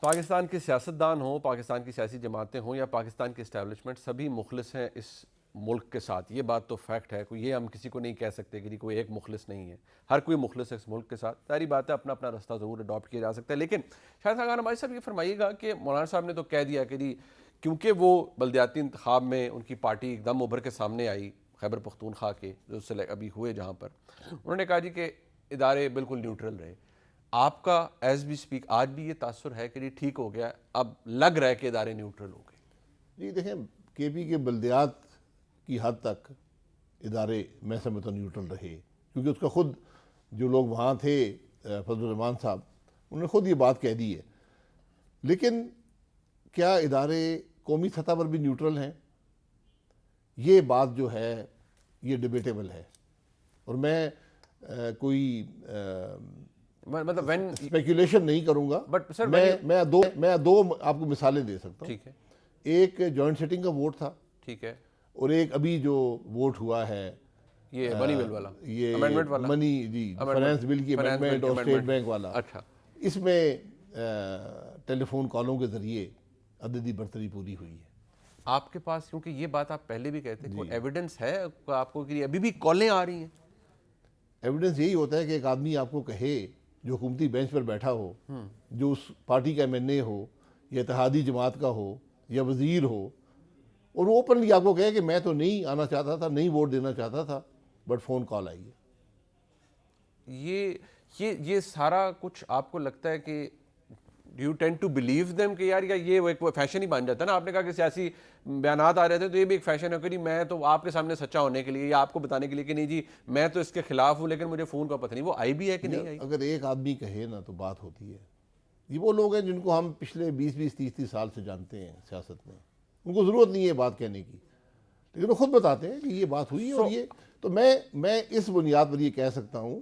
پاکستان کے سیاستدان ہوں، پاکستان کی سیاسی جماعتیں ہوں یا پاکستان کی اسٹیبلشمنٹ، سبھی مخلص ہیں اس ملک کے ساتھ. یہ بات تو فیکٹ ہے، کوئی یہ ہم کسی کو نہیں کہہ سکتے کہ کوئی ایک مخلص نہیں ہے. ہر کوئی مخلص ہے اس ملک کے ساتھ. ساری بات ہے، اپنا اپنا رستہ ضرور اڈاپٹ کیا جا سکتا ہے. لیکن شاہد خاقان ہمارے صاحب یہ فرمائیے گا کہ مولانا صاحب نے تو کہہ دیا کہ کیونکہ وہ بلدیاتی انتخاب میں ان کی پارٹی ایک دم ابھر کے سامنے آئی، خیبر پختونخوا کے جو ابھی ہوئے جہاں پر، انہوں نے کہا کہ ادارے بالکل نیوٹرل رہے. آپ کا ایز وی اسپیک آج بھی یہ تاثر ہے کہ ٹھیک ہو گیا، اب لگ رہا ہے کہ ادارے نیوٹرل ہو گئے؟ جی دیکھیں، کے پی کے بلدیات کی حد تک ادارے میں سمجھتا ہوں نیوٹرل رہے، کیونکہ اس کا خود جو لوگ وہاں تھے، فضل الرحمان صاحب، انہوں نے خود یہ بات کہہ دی ہے. لیکن کیا ادارے قومی سطح پر بھی نیوٹرل ہیں؟ یہ بات جو ہے یہ ڈیبیٹیبل ہے، اور میں کوئی مطلب اسپیکولیشن نہیں کروں گا. میں دو آپ کو مثالیں دے سکتا ہوں. ٹھیک ہے. ایک جوائنٹ سیٹنگ کا ووٹ تھا، ٹھیک ہے، اور ایک ابھی جو ووٹ ہوا ہے یہ منی بل والا، یہ امینڈمنٹ والا، منی جی فائنانس بل کی امینڈمنٹ اور اسٹیٹ بینک والا. اچھا، اس میں ٹیلی فون کالوں کے ذریعے عددی برتری پوری ہوئی ہے. آپ کے پاس، کیونکہ یہ بات آپ پہلے بھی کہتے ہیں، کوئی ایویڈنس ہے آپ کو کہ ابھی بھی کالیں آ رہی ہیں؟ ایویڈنس یہی ہوتا ہے کہ ایک آدمی آپ کو کہے جو حکومتی بینچ پر بیٹھا ہو، جو اس پارٹی کا ایم این اے ہو یا اتحادی جماعت کا ہو یا وزیر ہو، اور وہ اوپنلی آپ کو کہے کہ میں تو نہیں آنا چاہتا تھا، نہیں ووٹ دینا چاہتا تھا، بٹ فون کال آئی ہے. یہ سارا کچھ آپ کو لگتا ہے کہ do you tend to believe them کہ یار یہ ایک فیشن ہی بن جاتا ہے نا؟ آپ نے کہا کہ سیاسی بیانات آ رہے تھے، تو یہ بھی ایک فیشن ہے کہ میں تو آپ کے سامنے سچا ہونے کے لیے یا آپ کو بتانے کے لیے کہ نہیں جی میں تو اس کے خلاف ہوں، لیکن مجھے فون کا پتہ نہیں وہ آئی بھی ہے کہ نہیں آئی. اگر ایک آدمی کہے نا تو بات ہوتی ہے. یہ وہ لوگ ہیں جن کو ہم پچھلے 20-30 سال سے جانتے ہیں سیاست میں، ان کو ضرورت نہیں ہے بات کہنے کی، لیکن وہ خود بتاتے ہیں کہ یہ بات ہوئی ہے. اور یہ تو میں اس بنیاد پر یہ کہہ سکتا ہوں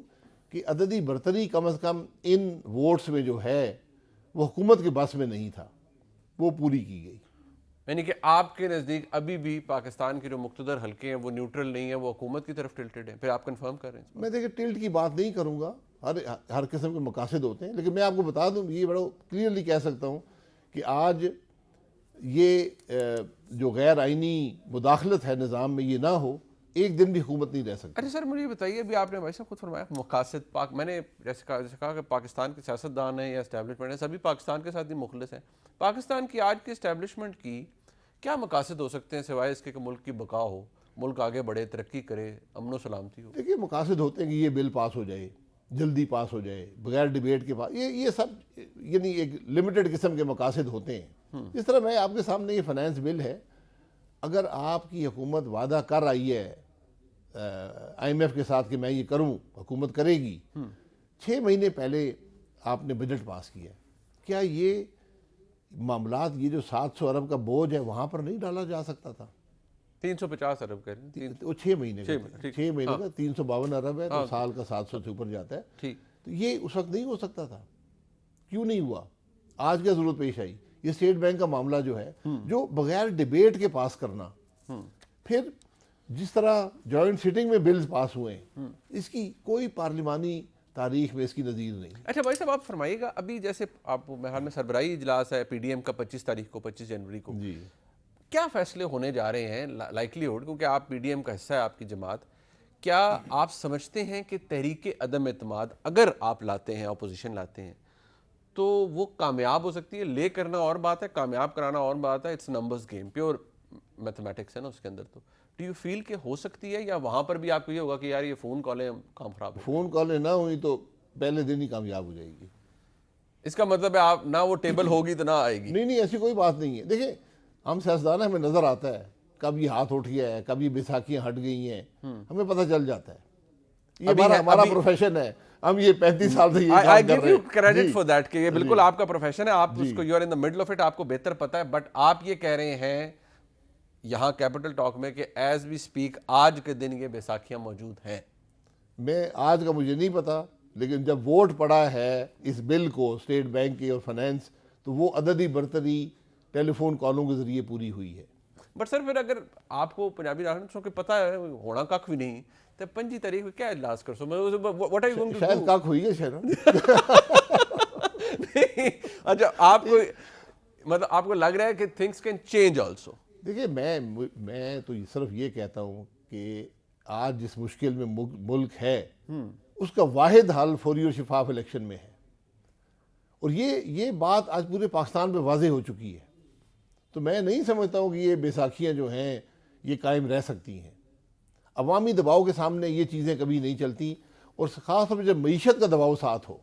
کہ عددی برتری کم از کم ان ووٹس میں جو ہے وہ حکومت کے بس میں نہیں تھا، وہ پوری کی گئی. یعنی کہ آپ کے نزدیک ابھی بھی پاکستان کے جو مقتدر حلقے ہیں وہ نیوٹرل نہیں ہیں، وہ حکومت کی طرف ٹلٹڈ ہیں؟ پھر آپ کنفرم کر رہے ہیں؟ میں دیکھیں ٹلٹ کی بات نہیں کروں گا، ہر قسم کے مقاصد ہوتے ہیں، لیکن میں آپ کو بتا دوں، یہ بڑا کلیئرلی کہہ سکتا ہوں کہ آج یہ جو غیر آئینی مداخلت ہے نظام میں، یہ نہ ہو، ایک دن بھی حکومت نہیں رہ سکتی. اچھا سر، مجھے یہ بتائیے، ابھی آپ نے بھائی صاحب خود فرمایا مقاصد میں نے جیسے کہا کہ پاکستان کے سیاستدان ہیں یا اسٹیبلشمنٹ ہیں، سبھی پاکستان کے ساتھ ہی مخلص ہیں. پاکستان کی آج کی اسٹیبلشمنٹ کی کیا مقاصد ہو سکتے ہیں سوائے اس کے کہ ملک کی بقا ہو، ملک آگے بڑھے، ترقی کرے، امن و سلامتی ہو؟ دیکھیے مقاصد ہوتے ہیں کہ یہ بل پاس ہو جائے، جلدی پاس ہو جائے، بغیر ڈیبیٹ کے پاس، یہ سب یعنی ایک لمیٹڈ قسم کے مقاصد ہوتے ہیں. جس طرح میں آپ کے سامنے یہ فائنانس بل ہے، اگر آپ کی حکومت وعدہ کر رہی ہے آئی ایم ایف کے ساتھ کہ میں یہ کروں، حکومت کرے گی، 6 مہینے پہلے آپ نے بجٹ پاس کیا، کیا یہ معاملات، یہ جو 700 ارب کا بوجھ ہے وہاں پر نہیں ڈالا جا سکتا تھا؟ 350 ارب کہہ رہے ہیں، وہ 6 مہینے کا 352 ارب ہے، تو سال کا 700 سے اوپر جاتا ہے. تو یہ اس وقت نہیں ہو سکتا تھا؟ کیوں نہیں ہوا؟ آج کیا ضرورت پیش آئی؟ یہ اسٹیٹ بینک کا معاملہ جو ہے، جو بغیر ڈیبیٹ کے پاس کرنا، پھر جس طرح جوائنٹ سیٹنگ میں بلز پاس ہوئے ہیں، اس کی کوئی پارلیمانی تاریخ میں اس کی نظیر نہیں. اچھا بھائی صاحب، آپ فرمائیے گا، ابھی جیسے آپ حال میں سربراہی اجلاس ہے پی ڈی ایم کا 25 تاریخ کو، 25 جنوری کو، جی کیا فیصلے ہونے جا رہے ہیں لائکلی ہوڈ، کیونکہ آپ پی ڈی ایم کا حصہ ہے آپ کی جماعت، کیا آپ سمجھتے ہیں کہ تحریک عدم اعتماد اگر آپ لاتے ہیں، اپوزیشن لاتے ہیں، تو وہ کامیاب ہو سکتی ہے؟ لے کرنا اور بات ہے، کامیاب کرانا اور بات ہے. It's numbers game, pure mathematics ہے نا اس کے اندر. تو ڈو یو فیل کہ ہو سکتی ہے، یا وہاں پر بھی آپ کو یہ ہوگا کہ یار یہ فون کالیں کام خراب ہے؟ فون کالیں نہ ہوئی تو پہلے دن ہی کامیاب ہو جائے گی. اس کا مطلب ہے آپ نہ وہ ٹیبل ہوگی تو نہ آئے گی؟ نہیں، ایسی کوئی بات نہیں ہے. دیکھیں ہم سیاستدان ہیں، ہمیں نظر آتا ہے کب یہ ہاتھ اٹھ گیا ہے، کب یہ بیساکھیاں ہٹ گئی ہیں، ہمیں پتہ چل جاتا ہے. یہ ہمارا پروفیشن ہے، ہم یہ 35 سال سے یہ کام کر رہے ہیں. I give you credit for that کہ یہ بالکل آپ کا پروفیشن ہے، آپ اس کو you are in the middle of it، آپ کو بہتر پتہ ہے. بٹ آپ یہ کہہ رہے ہیں یہاں کیپٹل ٹاک میں کہ ایز وی اسپیک آج کے دن یہ بیساکھیاں موجود ہیں. میں آج کا مجھے نہیں پتا، لیکن جب ووٹ پڑا ہے اس بل کو اسٹیٹ بینک کی اور فائنانس، تو وہ عددی برتری ٹیلی فون کالوں کے ذریعے پوری ہوئی ہے. بٹ سر پھر اگر آپ کو پنجابی راجنیتوں کے پتہ ہے ہونا کھ بھی نہیں، تو 25 تاریخ کو کیا اجلاس کر سو؟ شاید کاک ہوئی ہے شاید. اچھا آپ کو مطلب آپ کو لگ رہا ہے کہ تھنگس کین چینج آلسو؟ دیکھیے میں تو صرف یہ کہتا ہوں کہ آج جس مشکل میں ملک ہے اس کا واحد حل فوری اور شفاف الیکشن میں ہے، اور یہ بات آج پورے پاکستان میں واضح ہو چکی ہے. تو میں نہیں سمجھتا ہوں کہ یہ بیساکھیاں جو ہیں یہ قائم رہ سکتی ہیں. عوامی دباؤ کے سامنے یہ چیزیں کبھی نہیں چلتی، اور خاص طور پہ جب معیشت کا دباؤ ساتھ ہو،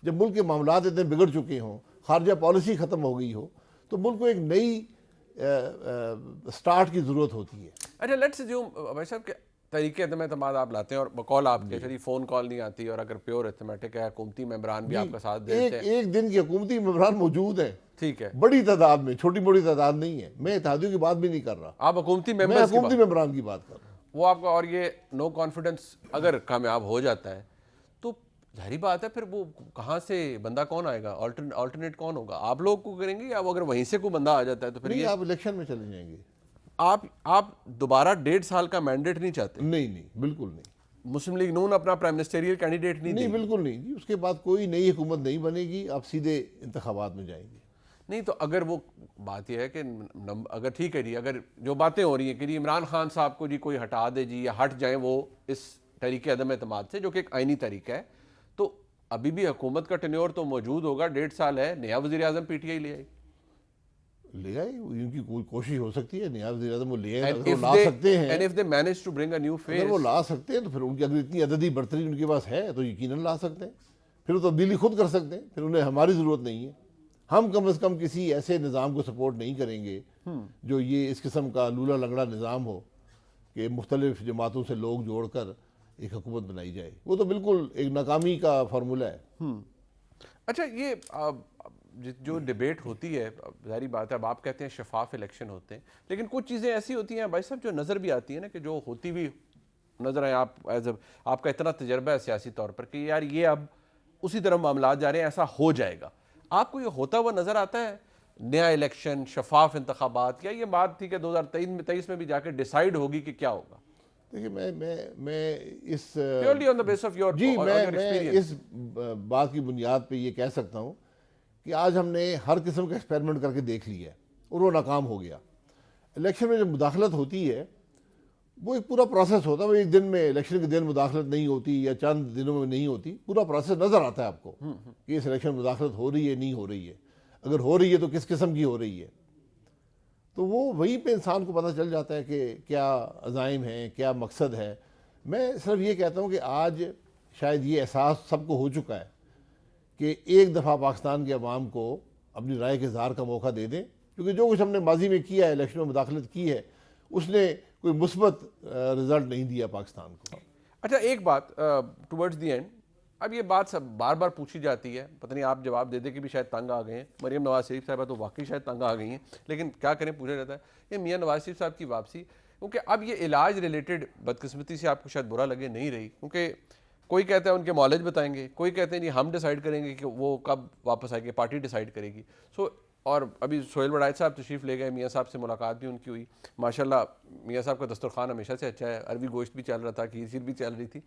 جب ملک کے معاملات اتنے بگڑ چکے ہوں، خارجہ پالیسی ختم ہو گئی ہو، تو ملک کو ایک نئی سٹارٹ کی ضرورت ہوتی ہے. اچھا لیٹس اسیوم بھائی صاحب کہ طریقے عدم اعتماد آپ لاتے ہیں اور بقول آپ کے چلیے فون کال نہیں آتی، اور اگر پیور ارتھمیٹک ہے حکومتی ممبران بھی آپ کا ساتھ دیتے ہیں. ایک دن کی حکومتی ممبران موجود ہیں، ٹھیک ہے، بڑی تعداد میں، چھوٹی موٹی تعداد نہیں ہے. میں اتحادیوں کی بات بھی نہیں کر رہا، آپ حکومتی میں ممبرز کی حکومتی ممبران کی بات کر رہا ہوں. وہ آپ کا، اور یہ نو کانفیڈنس اگر کامیاب ہو جاتا ہے تو ظاہری بات ہے پھر وہ کہاں سے بندہ کون آئے گا، آلٹرنیٹ کون ہوگا؟ آپ لوگ کو کریں گے، یا اگر وہیں سے کوئی بندہ آ جاتا ہے تو پھر نہیں، یہ آپ الیکشن میں چلے جائیں گے. آپ دوبارہ 1.5 سال کا مینڈیٹ نہیں چاہتے؟ نہیں، بالکل نہیں. مسلم لیگ نون اپنا پرائم منسٹریل کینڈیڈیٹ نہیں دے گی؟ بالکل نہیں جی. اس کے بعد کوئی نئی حکومت نہیں بنے گی، آپ سیدھے انتخابات میں جائیں گے. نہیں تو اگر وہ بات یہ ہے کہ اگر ٹھیک ہے جی، اگر جو باتیں ہو رہی ہیں کہ جی عمران خان صاحب کو جی کوئی ہٹا دے جی، یا ہٹ جائیں وہ اس طریقے عدم اعتماد سے، جو کہ ایک آئینی طریقہ ہے، تو ابھی بھی حکومت کا ٹینیور تو موجود ہوگا، 1.5 سال ہے، نیا وزیر اعظم پی ٹی آئی لے آئی، ان کی کوئی کوشش ہو سکتی ہے. نیا وزیر اعظم وہ لے آئے، اگر وہ لا سکتے ہیں، and if they manage to bring a new face، اگر وہ لا سکتے ہیں تو پھر ان کی اگر اتنی عددی برتری ان کے پاس ہے تو یقیناً لا سکتے ہیں. پھر وہ تبدیلی خود کر سکتے ہیں، پھر انہیں ہماری ضرورت نہیں ہے. ہم کم از کم کسی ایسے نظام کو سپورٹ نہیں کریں گے جو یہ اس قسم کا لولا لنگڑا نظام ہو کہ مختلف جماعتوں سے لوگ جوڑ کر ایک حکومت بنائی جائے. وہ تو بالکل ایک ناکامی کا فارمولہ ہے. اچھا یہ جو ڈیبیٹ ہوتی ہے، ظاہری بات ہے اب آپ کہتے ہیں شفاف الیکشن ہوتے ہیں، لیکن کچھ چیزیں ایسی ہوتی ہیں بھائی صاحب جو نظر بھی آتی ہیں نا، کہ جو ہوتی بھی نظر آئے. آپ کا اتنا تجربہ ہے سیاسی طور پر کہ یار یہ اب اسی طرح معاملات جا رہے ہیں، ایسا ہو جائے گا. آپ کو یہ ہوتا ہوا نظر آتا ہے نیا الیکشن، شفاف انتخابات، یا یہ بات تھی کہ 2023 میں بھی جا کے ڈیسائیڈ ہوگی کہ کیا ہوگا؟ دیکھیے میں اس purely on the base of your experience, اس بات کی بنیاد پہ یہ کہہ سکتا ہوں کہ آج ہم نے ہر قسم کا ایکسپیریمنٹ کر کے دیکھ لیا ہے اور وہ ناکام ہو گیا. الیکشن میں جب مداخلت ہوتی ہے وہ ایک پورا پروسیس ہوتا ہے. وہ ایک دن میں الیکشن کے دن مداخلت نہیں ہوتی یا چند دنوں میں نہیں ہوتی. پورا پروسیس نظر آتا ہے آپ کو کہ اس الیکشن میں مداخلت ہو رہی ہے نہیں ہو رہی ہے. اگر ہو رہی ہے تو کس قسم کی ہو رہی ہے. تو وہ وہیں پہ انسان کو پتہ چل جاتا ہے کہ کیا عزائم ہیں، کیا مقصد ہے. میں صرف یہ کہتا ہوں کہ آج شاید یہ احساس سب کو ہو چکا ہے کہ ایک دفعہ پاکستان کے عوام کو اپنی رائے کے اظہار کا موقع دے دیں، کیونکہ جو کچھ ہم نے ماضی میں کیا ہے، الیکشن میں مداخلت کی ہے، اس نے کوئی مثبت رزلٹ نہیں دیا پاکستان کو. اچھا ایک بات ٹورڈز دی اینڈ، اب یہ بات سب بار بار پوچھی جاتی ہے، پتہ نہیں آپ جواب دے دیں کہ بھی شاید تنگ آ گئے ہیں. مریم نواز شریف صاحبہ تو واقعی شاید تنگ آ گئی ہیں، لیکن کیا کریں، پوچھا جاتا ہے. یہ میاں نواز شریف صاحب کی واپسی، کیونکہ اب یہ علاج ریلیٹڈ بدقسمتی سے آپ کو شاید برا لگے نہیں رہی، کیونکہ کوئی کہتا ہے ان کے معالج بتائیں گے، کوئی کہتے ہیں جی ہم ڈیسائیڈ کریں گے کہ وہ کب واپس آئے گی، پارٹی ڈیسائیڈ کرے گی. اور ابھی سہیل وڑائچ صاحب تشریف لے گئے، میاں صاحب سے ملاقات بھی ان کی ہوئی. ماشاءاللہ میاں صاحب کا دسترخوان ہمیشہ سے اچھا ہے، عربی گوشت بھی چل رہا تھا، کھیر بھی چل رہی تھی.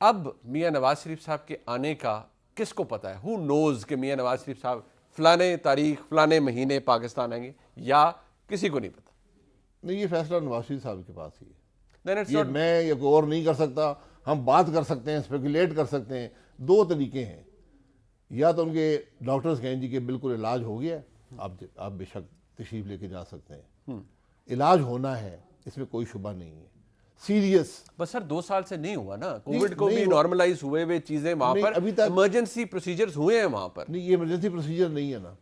اب میاں نواز شریف صاحب کے آنے کا کس کو پتہ ہے؟ ہو نوز کہ میاں نواز شریف صاحب فلانے تاریخ فلانے مہینے پاکستان آئیں گے، یا کسی کو نہیں پتہ؟ نہیں، یہ فیصلہ نواز شریف صاحب کے پاس ہی ہے. یہ میں یا کوئی اور نہیں کر سکتا. ہم بات کر سکتے ہیں، اسپیکولیٹ کر سکتے ہیں. دو طریقے ہیں، یا تو ان کے ڈاکٹرز کہیں جی کہ بالکل علاج ہو گیا، آپ بے شک تشریف لے کے جا سکتے ہیں. علاج ہونا ہے، اس میں کوئی شبہ نہیں ہے. سیریس بس سر 2 سال سے نہیں ہوا نا، کووڈ کو بھی نارملائز ہوئے ہوئے چیزیں وہاں پر، ابھی تک ایمرجنسی پروسیجرز ہوئے ہیں وہاں پر. نہیں، یہ ایمرجنسی پروسیجر نہیں ہے نا،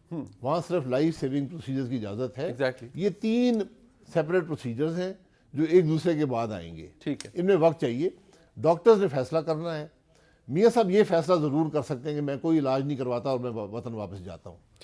وہاں صرف لائف سیونگ پروسیجرز کی اجازت ہے. ایگزیکٹلی، یہ 3 سیپریٹ پروسیجرز ہیں جو ایک دوسرے کے بعد آئیں گے. ٹھیک ہے، ان میں وقت چاہیے. ڈاکٹرز نے فیصلہ کرنا ہے. میاں صاحب یہ فیصلہ ضرور کر سکتے ہیں کہ میں کوئی علاج نہیں کرواتا اور میں وطن واپس جاتا ہوں.